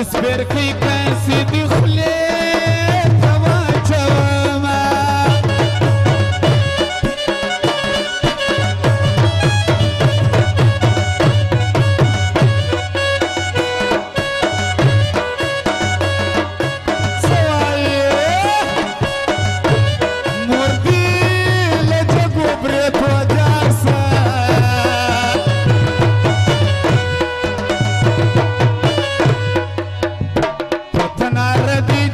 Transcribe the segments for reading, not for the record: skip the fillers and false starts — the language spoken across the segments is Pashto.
سپرخی پیسی دی خلی توا چوما ردی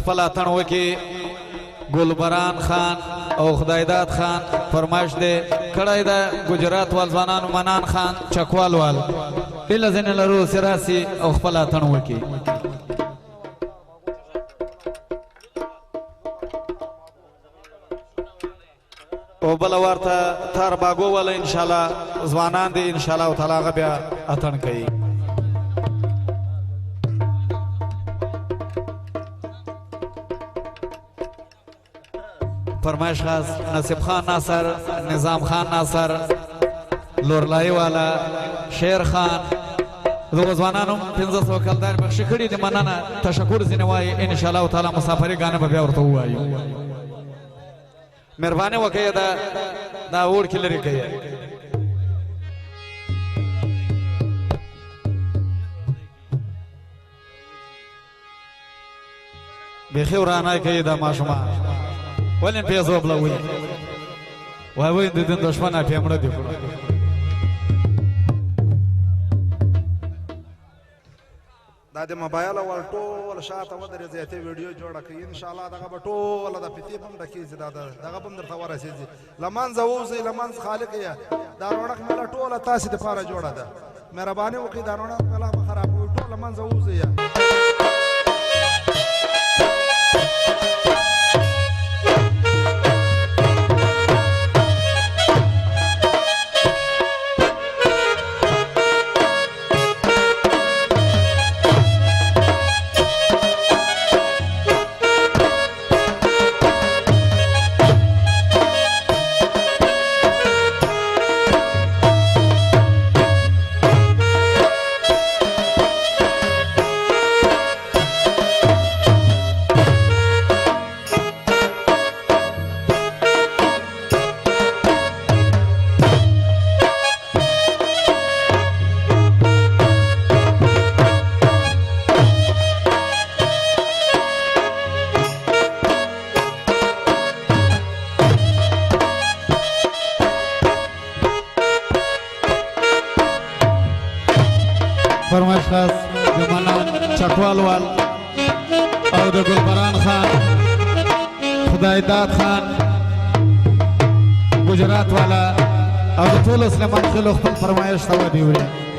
خپل اتن وکي ګلبران خان او خدایداد خان فرمایش دی کړی ده ګجرات وال ځوانانو منان خان چکوال وال هیله ځینې لرو چې راسي او خپل اتن وکي او بله ورته تار باګو والا انشاءالله ځوانان دي انشاءالله تعالی هغه بیا اتن کوي فرمایش خاص نصیب خان ناصر نظام خان ناصر لورلای والا شیر خان دغه ځوانانو 1500 کلدار بخښي کړي دي مننه تشکر ځینې وایي انشاءالله تعالی مسافري ګانې به بیا ورته ووایو مهرباني وکړئ دا اور کې لرې کوي بیخي ورانای کوي دا ماشومان ولې پیسو بلوي وای د دین دشمنه پیمړه دی دا د موبایل او ټول شاته ودرې زیاتې ویډیو جوړه کړي ان شاء الله دغه به ټول د پتی هم ډکېږي دغه به هم درته ورسېږي لمانځه ووځئ لمانځ خالق یې دا رونق مېله ټوله تاسې دپاره جوړه ده مهرباني وکړئ دا رونق مېله به خرابوي ټول لمانځه ووځئ فرمایش خاص د منان چکوال وال او د ګلبران خان خدایداد خان ګجرات والا او د ټول اسلمان خلکو خپل فرمایش ته ودی وړي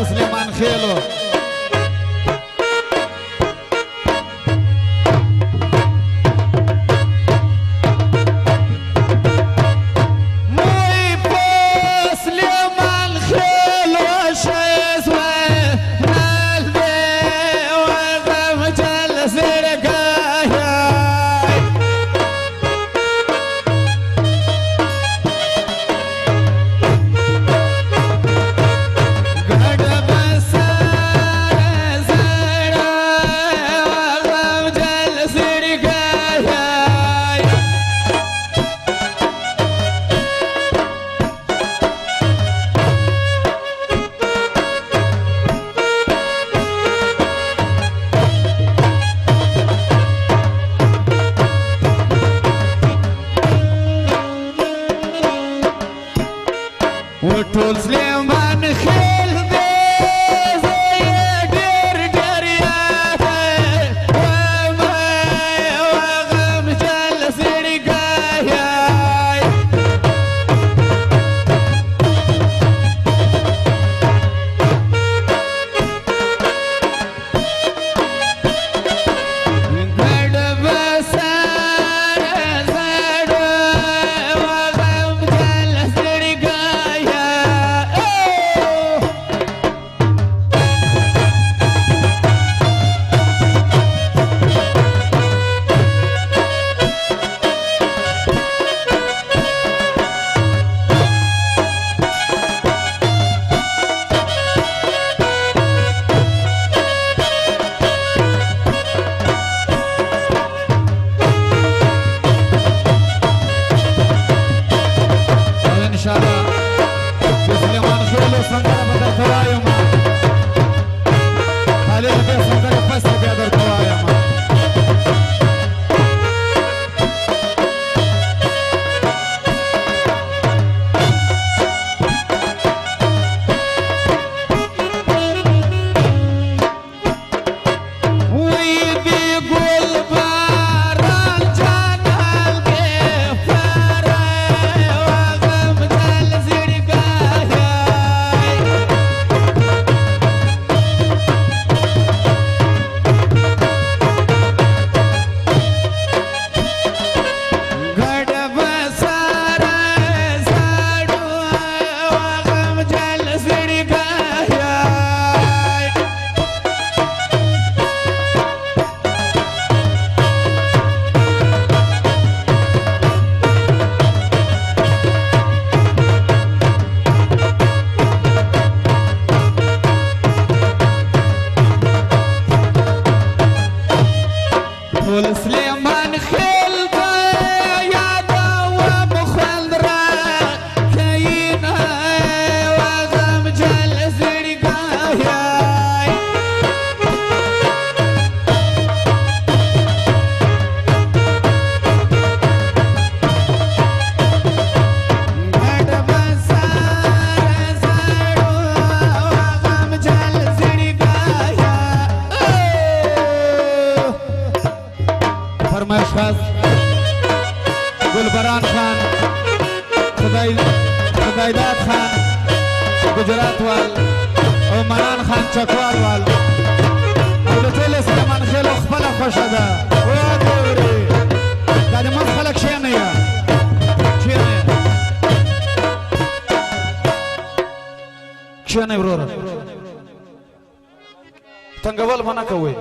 د سلیمان خېلو ټول سلیمان خېل دی زه یې ډېر ډېر یاد غمجن زړګی ګډ به سره زړه غمجن زړګی انشاءالله د سلیمان خېلو سندره به درته وایم خالي د دې سندرې پس بیا درته وایم ټول سلیمان خېل دی یادوم خوند راښیینه غمجن زړګی ګډ به سره زړو غمجن زړګی فرمایش خاص گلبران خان خدایداد خان گجرات وال او منان خان چکوال وال او د ټولې سلیمان خېلو خپله خوښه ده وګورې دا د منځ خلک کښېنئ کښېنئ وروره تنګول منع کوئ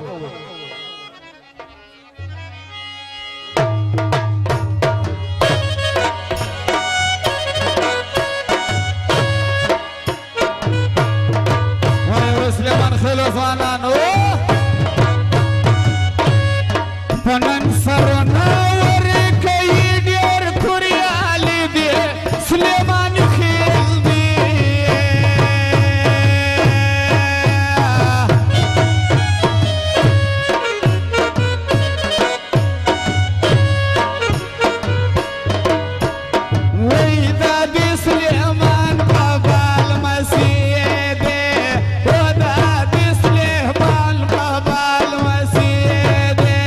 سلیمان خېلو ځوانانو په نن سرونه ورکوي ډېر کوریالي دي سلیمان خېل دی وای دا د سلیمان بابا المسیح دی دا د سلیمان بابا المسیح دی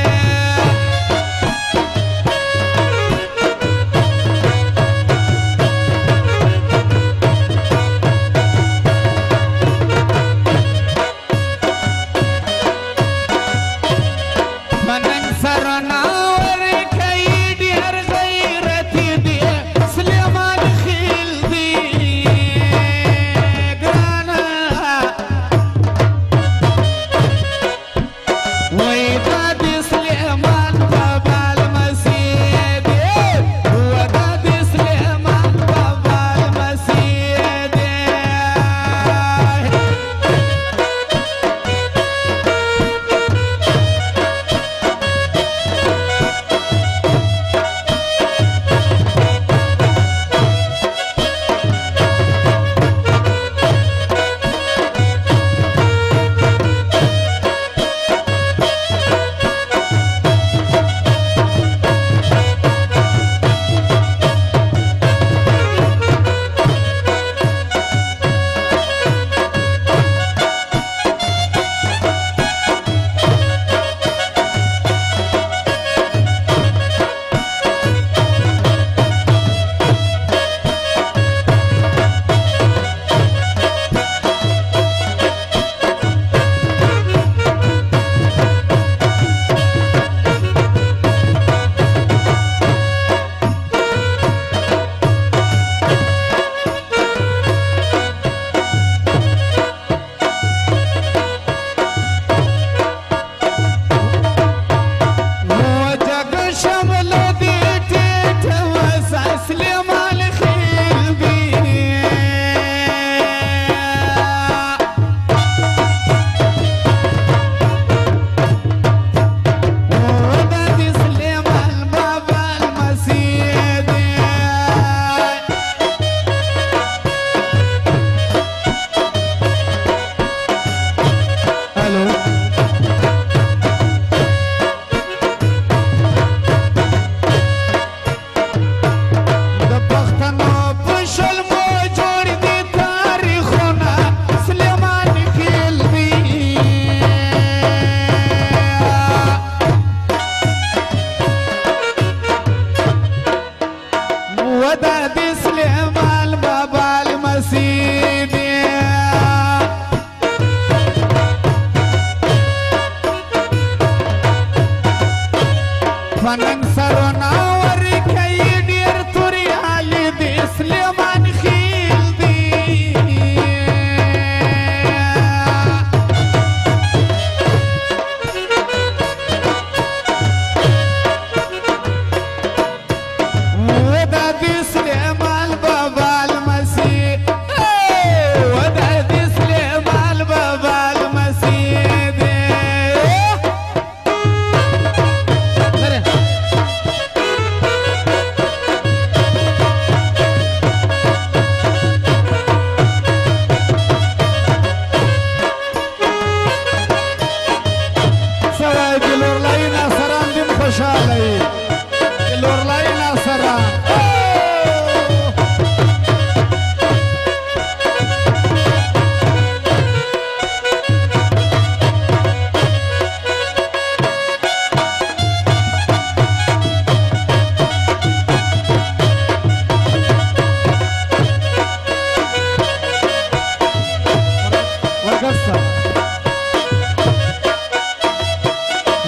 مست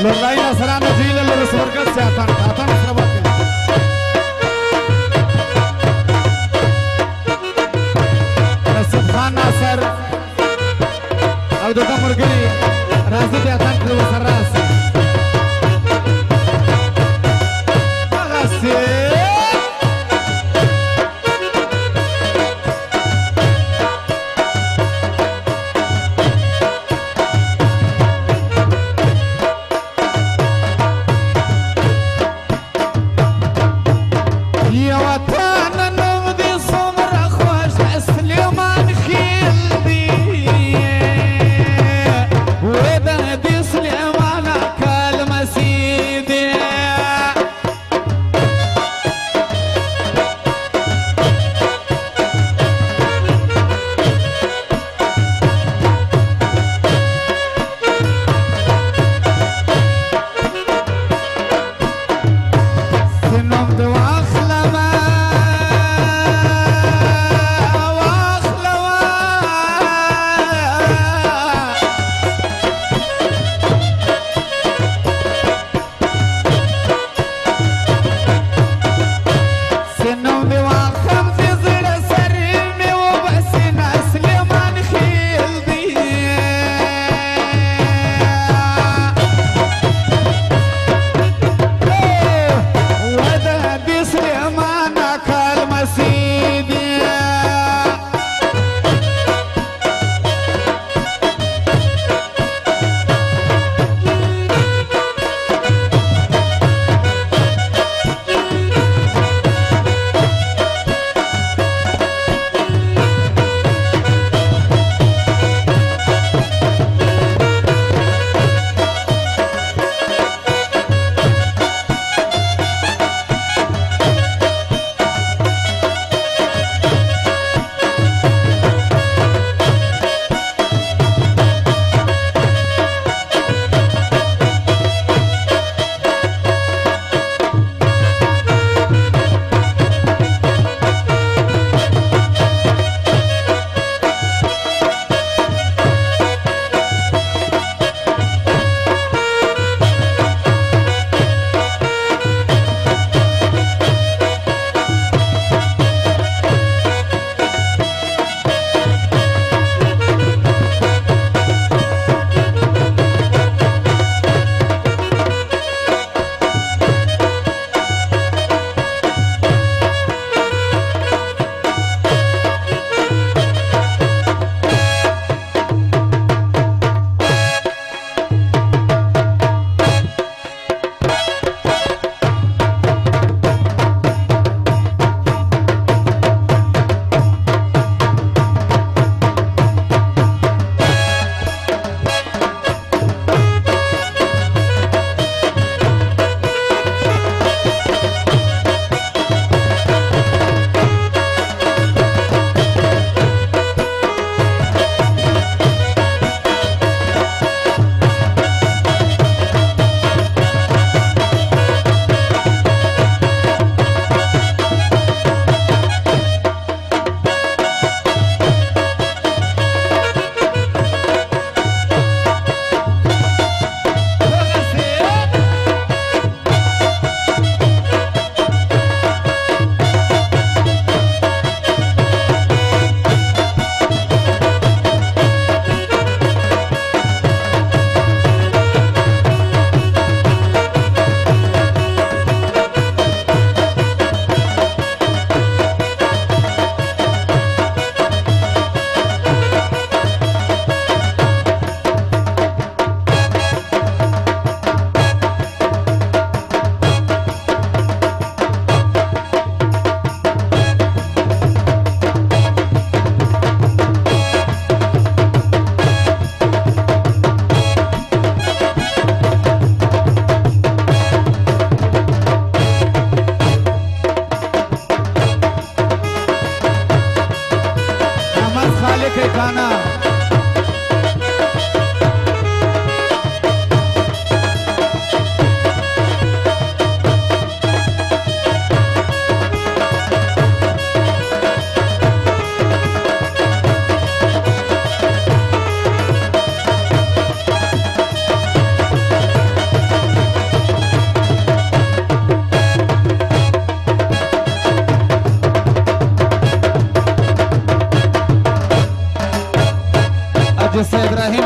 لورلائی نصرانو جیل لورس ورکت سے آتان اسرابات ہے نصب خان ناصر او دوتا مرگلی رازی تے آتان کلو سر راسی آغاسی ودا دي سليمان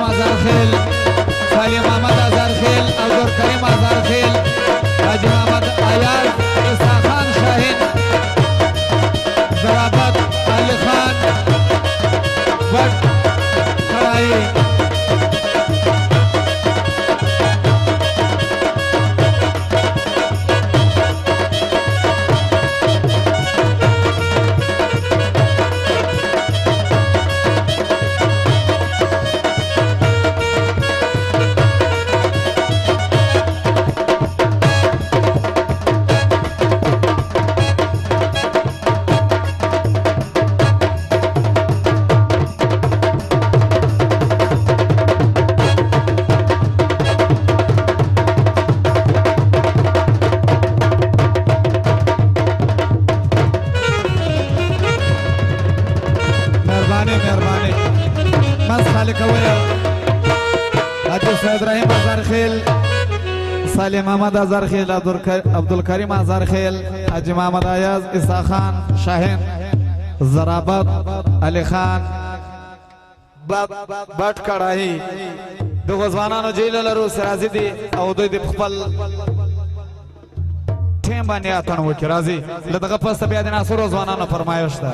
کریم ازارخیل سالی محمد ازارخیل عبدال کریم ازارخیل حاجی محمد آیاز عیسیٰ خان شاہین ضرابت علی خان بٹ کڑائی سالی محمد ازارخیل عبدالکریم ازارخیل حاجی محمد آیاز عیسیٰ خان شاہین ضرابت علی خان بٹ کڑائی دغه ځوانانو جیل لرو سرازی دی او دوی د خپل ټیم باندې اتڼ وکړي راځي له دغه پسته بیا د ناصرو ځوانانو فرمایش ده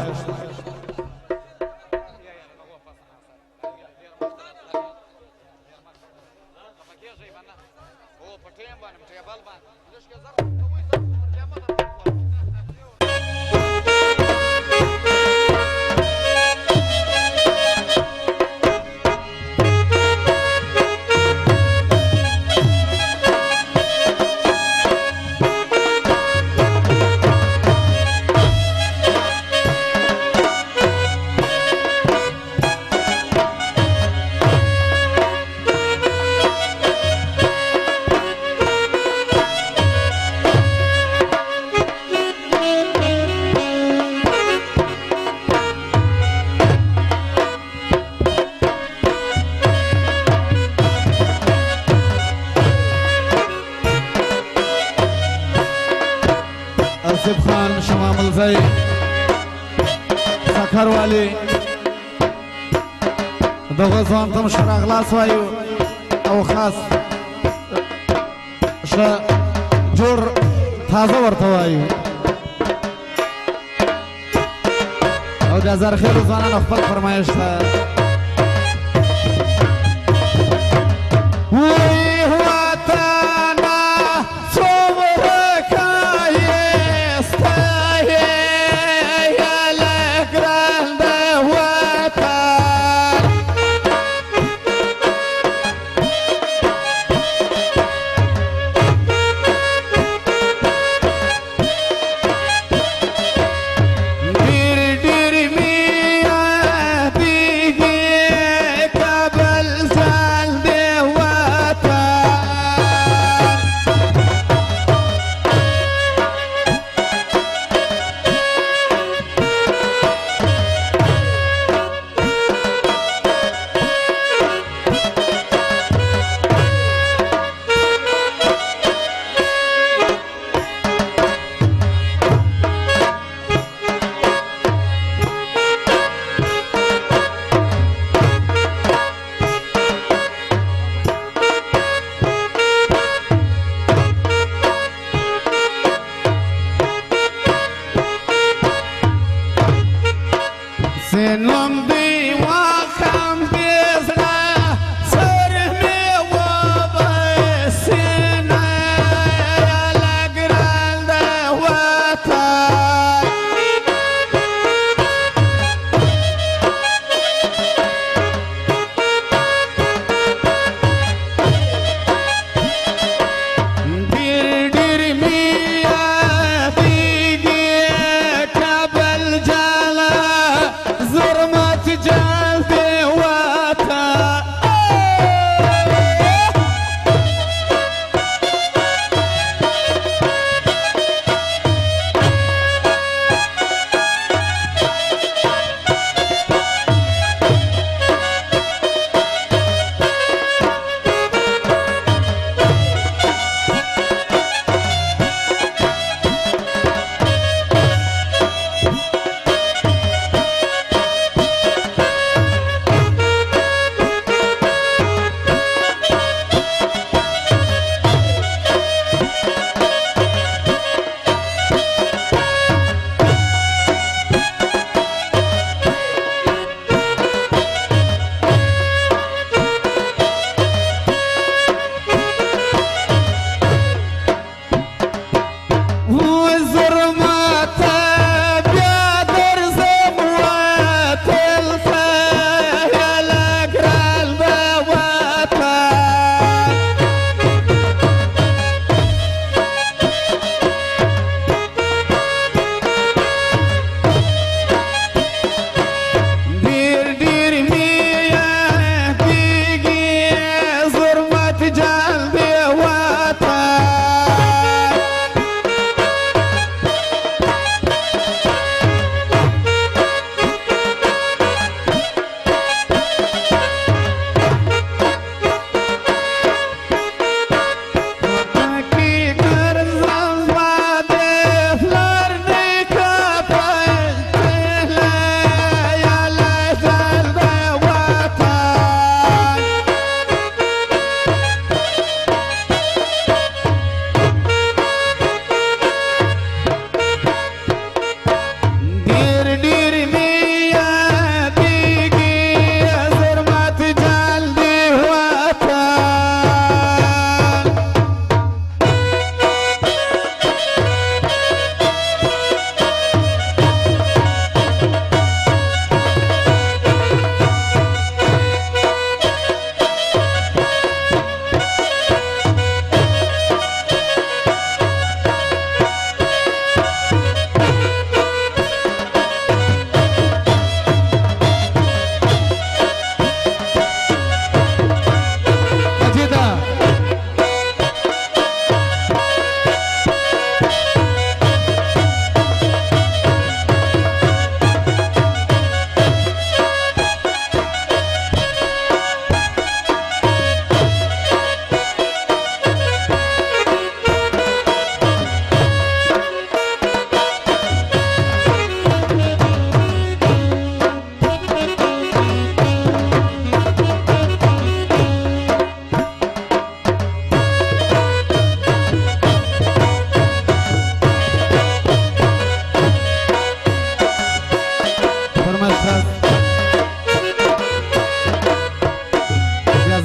خان شما ملزی سکر والی دغه ځوان ته مشر اغلاس وایو او خاص جوړ تازه ورته وایو او د ازارخیلو ځوانانو خپل فرمایش ده ډېر مې یادېږي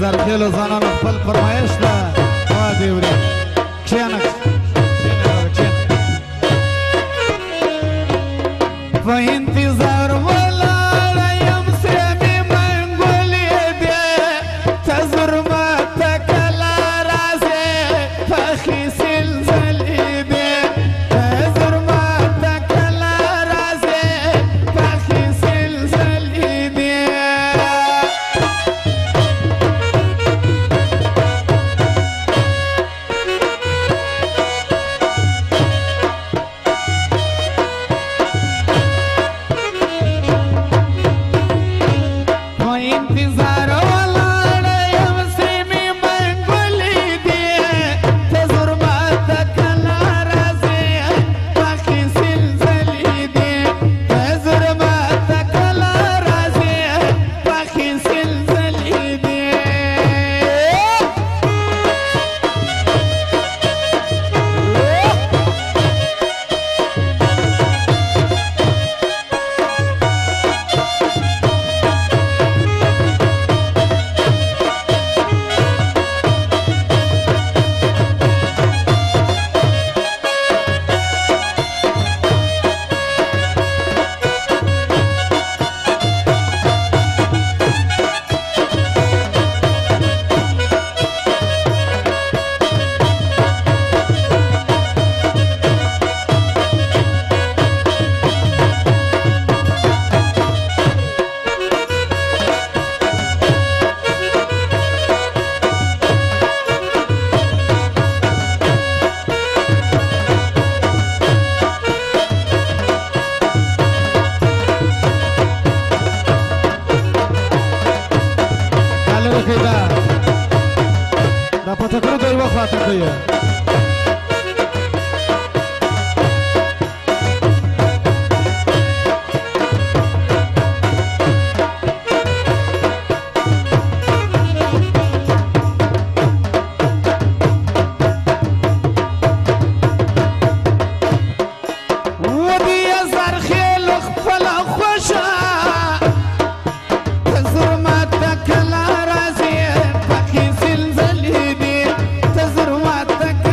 زرخیلو ځوانانو خپل فرمایش ده وا دې وري کښېنه په انتظار ولاړه یم سرې مې منګولې دې ته زرمه ته کله راځې پخې سلسلې دې ته زرمه ته کله راځې پخې سلسلې دې انتظار ولاړه یم سرې مې منګولې دې ته زرمه ته کله راځې پخې سلسلې دې ته زرمه ته کله راځې پخې سلسلې دې دا پټکړو د یو خاطر دی تک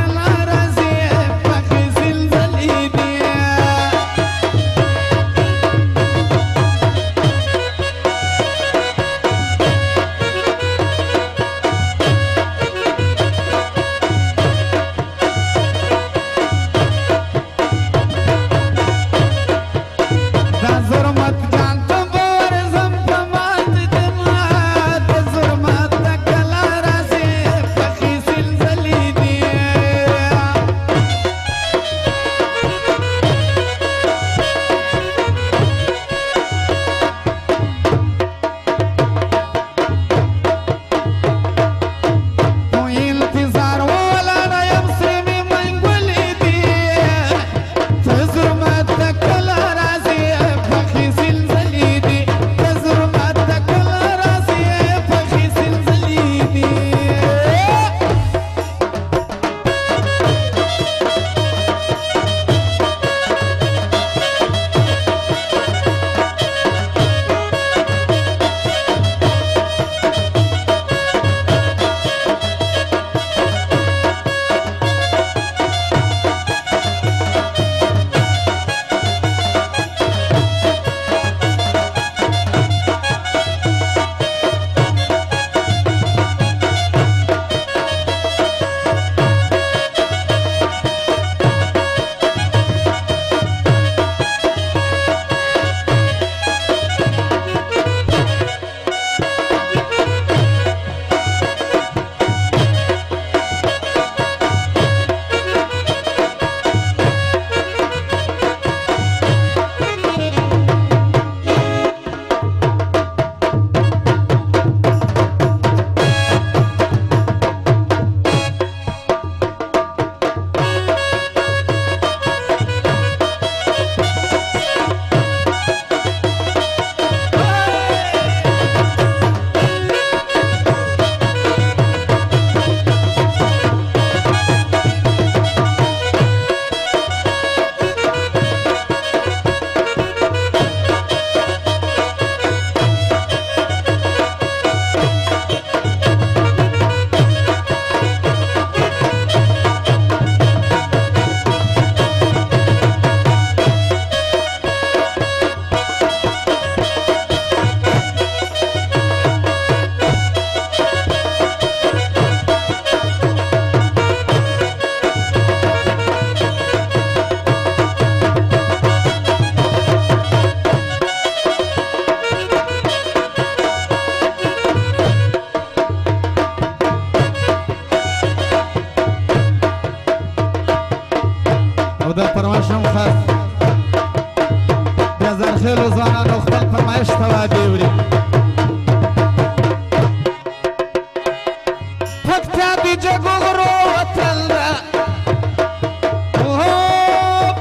دی جگو غرو وطن دا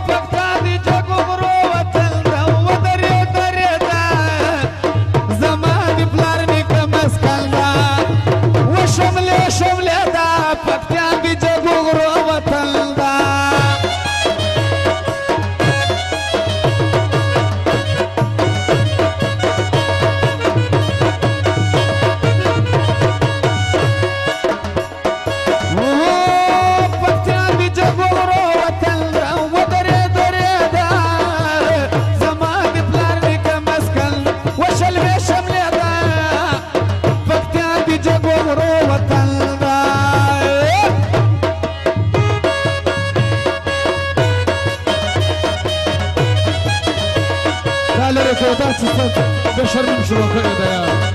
پکتیا دی جگو غرو وطن دا ودری دری دا زمان دی پلار نیکا مسکن دا وشملی شملی دا پکتیا دی جگو غرو وطن دا بشرم شروع کړی دی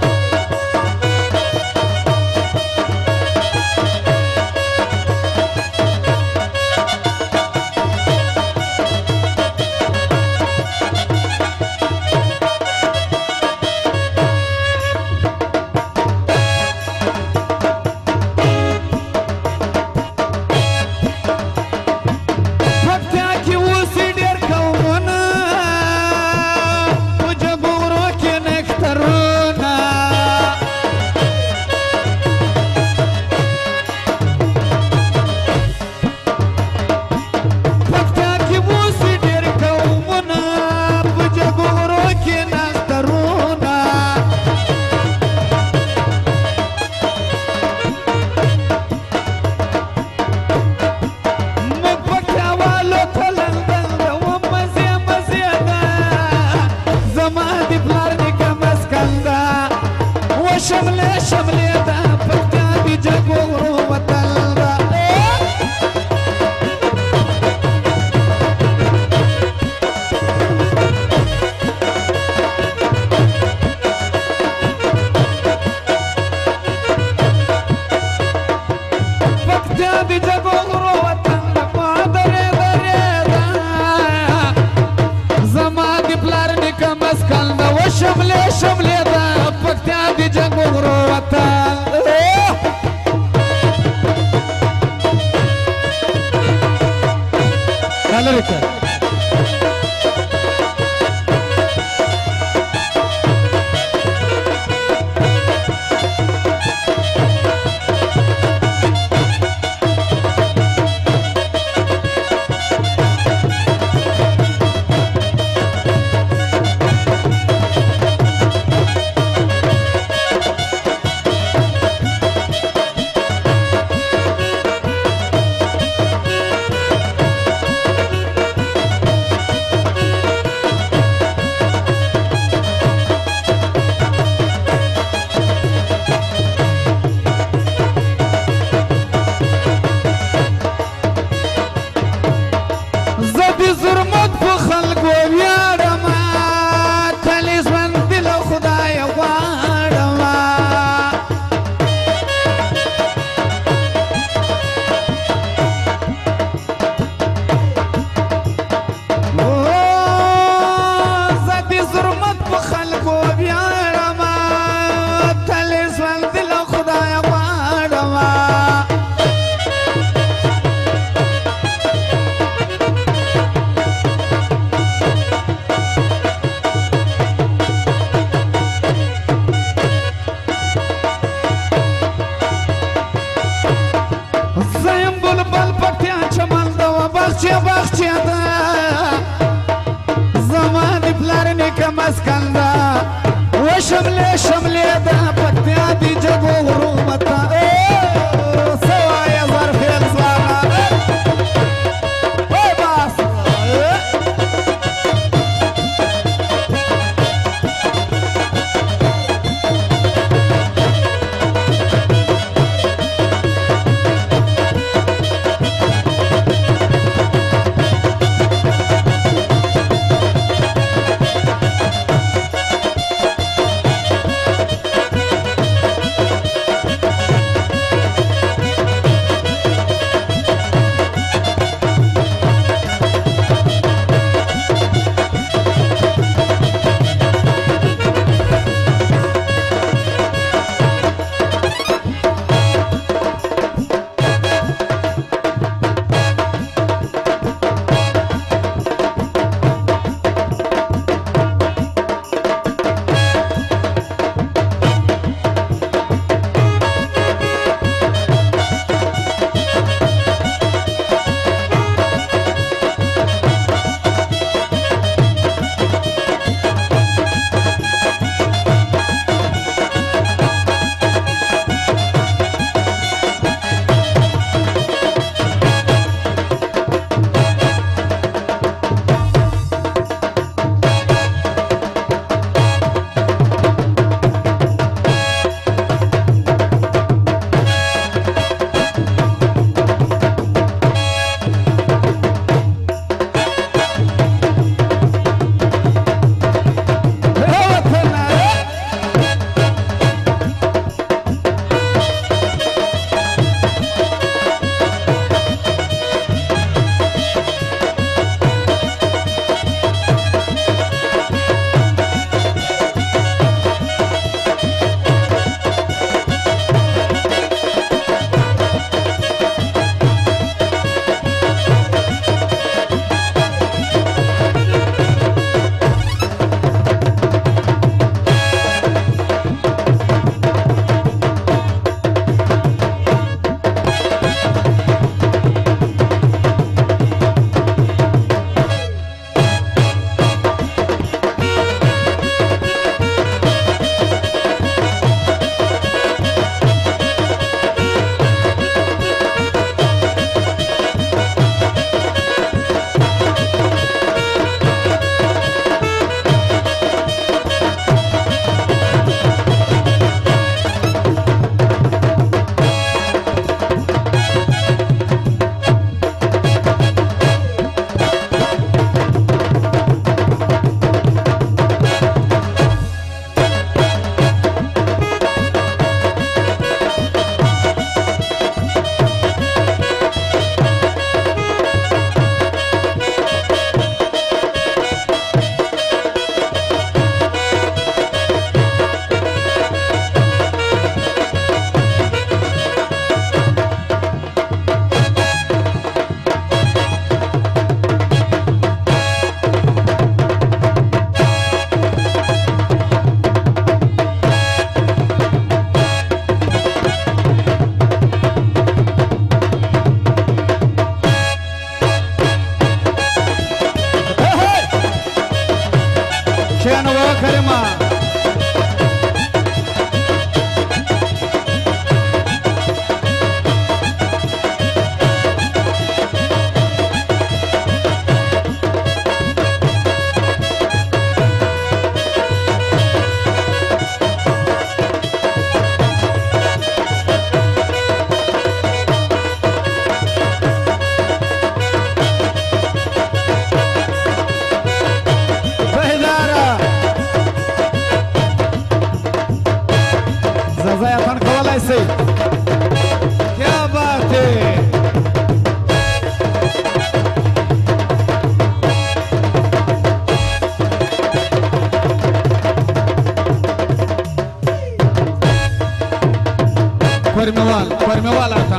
پرمیوال آتا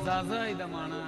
زازای دمانا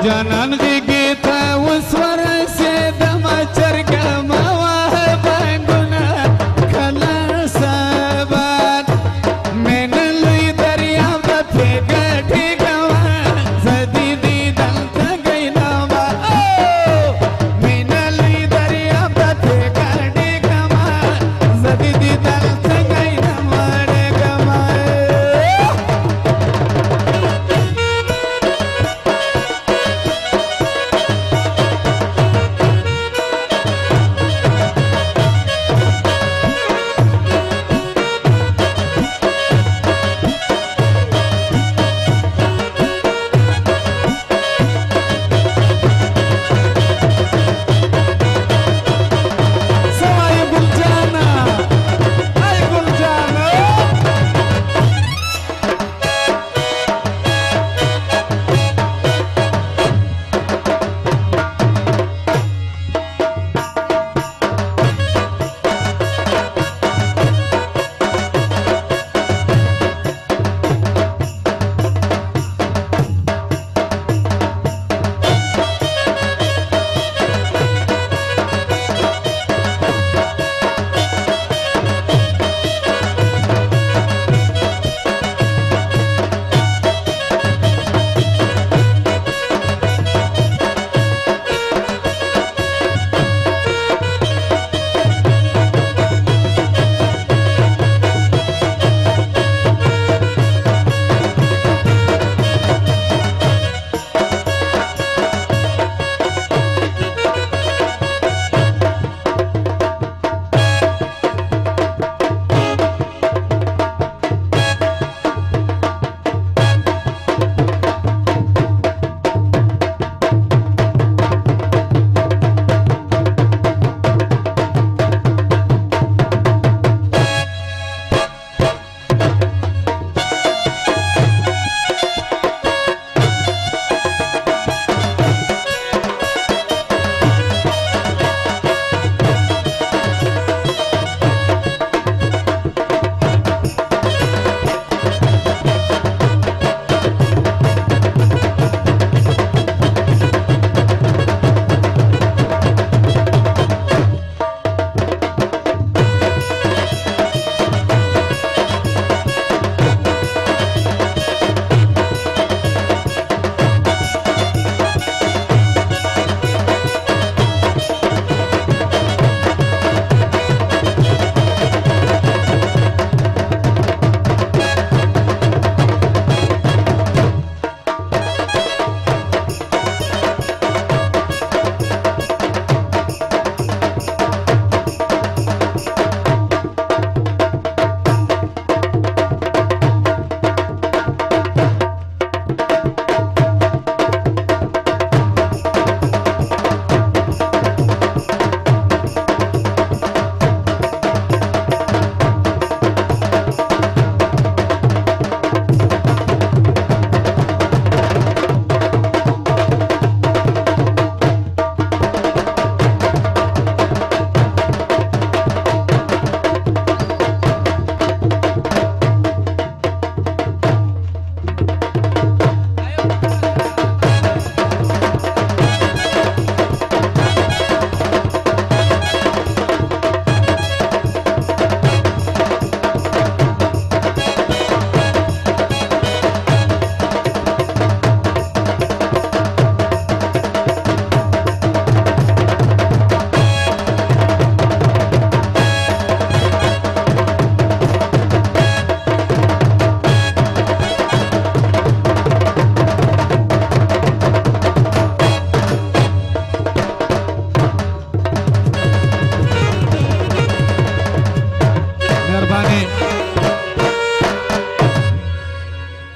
جانان غیږې ته اوس ورسېدمه چرګه مه وهه بانګونه کله سبا مینه لوی دریاب ده پرې ګټېږمه زه دې دلته ګینمه مینه لوی دریاب ده پرې ګټېږمه زه دې دلته ګینمه ډېږمه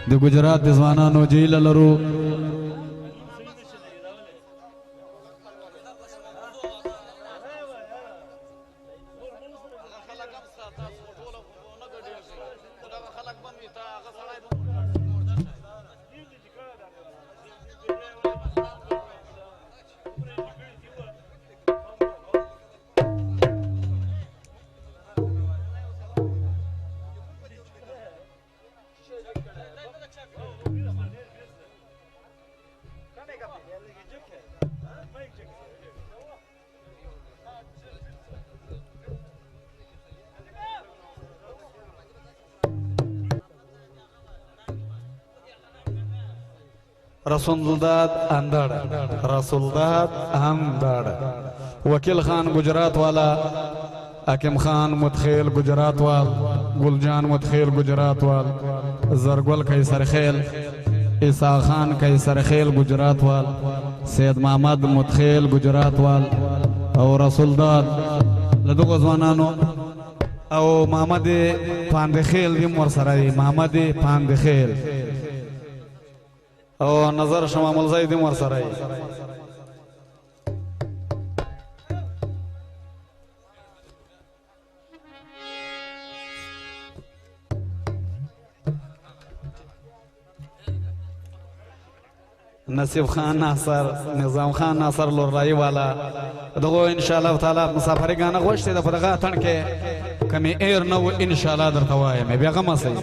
د گجرات د ځوانانو جیله لرو رسول داد اندڑ رسول داد اندڑ وکیل خان گجرات والا حکیم خان متخیل گجرات وال گلجان متخیل گجرات وال زرگل کئی سرخیل عیسیٰ خان کئی سرخیل گجرات وال سید محمد متخیل گجرات وال او رسول داد لدو زوانانو او محمد پاندخیل دیم ورسرائی محمد پاندخیل او نظر شما ملزای دیم ورسرائی نصیب خان ناصر نظام خان ناصر لورائی والا دغو انشاءاللہ تعالی مسافری گانا گوشتی دا پدغا تن کے کمی ایر نو انشاءاللہ در توائی میں بیغم اسی